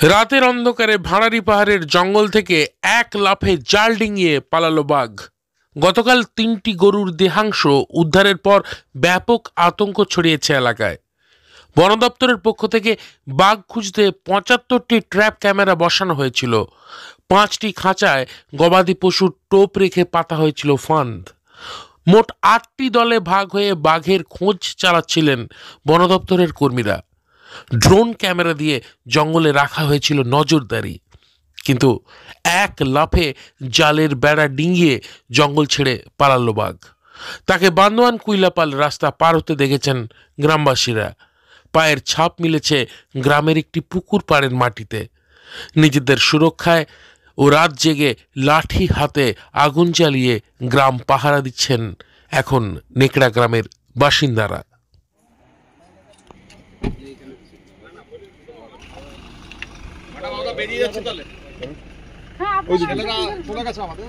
রাতের অন্ধকারে ভাঁড়ারি পাহাড়ের জঙ্গল থেকে এক লাফে জাল ডিঙিয়ে পালালো বাঘ। গতকাল 3টি গরুর দেহাংশ উদ্ধারের পর ব্যাপক আতঙ্ক ছড়িয়েছে এলাকায়। বন দপ্তরের পক্ষ থেকে বাঘ খুঁজতে 75টি ট্র্যাপ ক্যামেরা বসানো হয়েছিল। 5টি খাঁচায় গবাদি পশুর টোপ রেখে পাতা হয়েছিল ফাঁদ। মোট 8টি দলে ভাগ হয়ে বাঘের খোঁজ চালাচ্ছিলেন বন দপ্তরের কর্মীরা। ড্রোন ক্যামেরা দিয়ে জঙ্গলে রাখা হয়েছিল নজরদারি, কিন্তু এক লাফে জালের বেড়া ডিঙিয়ে জঙ্গল ছেড়ে পালালো বাঘ। তাকে বান্দোয়ান কুইলাপাল রাস্তা পার হতে দেখেছেন গ্রামবাসীরা। পায়ের ছাপ মিলেছে গ্রামের একটি পুকুর পাড়ের মাটিতে। নিজেদের সুরক্ষায় ও রাত জেগে লাঠি হাতে আগুন জ্বালিয়ে গ্রাম পাহারা দিচ্ছেন এখন নেকড়া গ্রামের বাসিন্দারা। বেরিয়ে যাচ্ছে তাহলে ওই ছেলেটা চলে গেছে আমাদের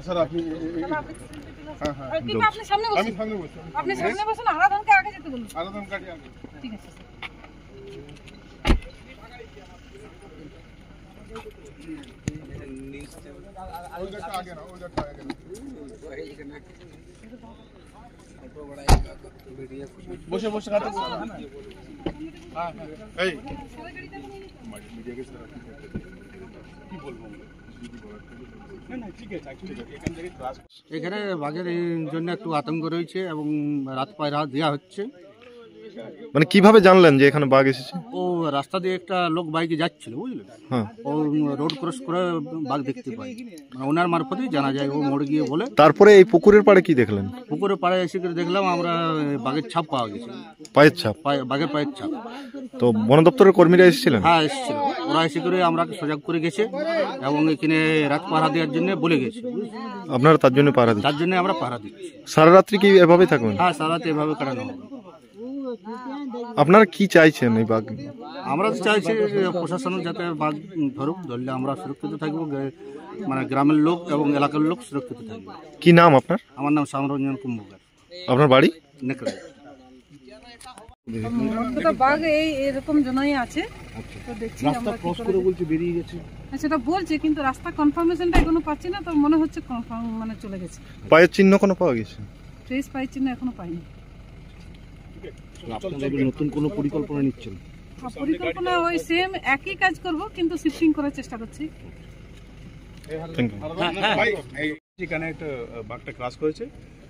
স্যার আপনি হ্যাঁ হ্যাঁ আপনি সামনে বসুন, আপনি সামনে বসুন, আরাধনকে আগে যেতে বলুন। আরাধন কাটি আগে, ঠিক আছে ওইটা আগে না, ওইটা আগে না, বসে বসে কাটতে হবে না। হ্যাঁ হ্যাঁ এই মিডিয়াকে কি বলবো এখানে বাঘের জন্য একটু আতঙ্ক রয়েছে এবং রাত পায়রা দেওয়া হচ্ছে। মানে কিভাবে জানলেন যে এখানে বাঘ এসেছে? ও রাস্তা দিয়ে একটা লোক বাইকে যাচ্ছিল, বুঝলেন, ও রোড ক্রস করে বাঘ দেখতে পায়, মানে ওনার মারফতেই জানা যায়। ও মোড় গিয়ে বলে। তারপরে এই পুকুরের পাড়ে কি দেখলেন? পুকুরের পাড়ে এসে করে দেখলাম আমরা বাঘের ছাপ পাওয়া গেছে। পায়ের ছাপ? বাঘের পায়ের ছাপ। তো বন দপ্তরের কর্মীরা এসেছিলেন? হ্যাঁ এসেছিল, ওরা এসে করে আমরা সজাগ করে গেছে এবং এখানে রাত পাহারা দেওয়ার জন্য বলে গেছে। আপনারা তার জন্য পাহারা দিচ্ছেন? তার জন্য আমরা পাহারা দিচ্ছি। সারা রাত্রি কি এভাবে থাকবেন? হ্যাঁ সারা রাত এভাবে কাটানো হবে। আপনারা কি চাইছেন এই বাঘ? আমরা চাইছি প্রশাসনের যাতে বাঘ ধরুক, ধরলে আমরা সুরক্ষিত থাকবো, মানে গ্রামের লোক এবং এলাকার লোক সুরক্ষিত থাকবে। কি নাম আপনার? আমার নাম শ্যামরঞ্জন কুম্ভকার। আপনার বাড়ি? নেকড়া। বাঘ এরকম জন্যই আছে, তো দেখছি রাস্তা ক্রস করে বলছে বেরিয়ে গেছে। সেটা বলছে, কিন্তু রাস্তা কনফার্মেশনটা এখনো পাচ্ছি না, তো মনে হচ্ছে কনফার্ম মানে চলে গেছে। পায়ের চিহ্ন কোনো পাওয়া গেছে? ট্রেস পায়ের চিহ্ন এখনো পাইনি। নতুন কোনো পরিকল্পনা নিচ্ছেন? পরিকল্পনা ওই সেম একই কাজ করব, কিন্তু শিফটিং করার চেষ্টা করছি। এখানে একটা বাঘটা ক্রস করেছে,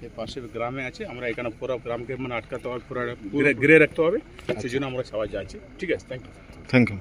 এর পাশে গ্রামে আছে। আমরা এখানে পুরো গ্রামকে মানে আটকাতে হবে, পুরো ঘিরে রাখতে হবে, সেই জন্য আমরা সবাই যাচ্ছি। ঠিক আছে, থ্যাংক ইউ।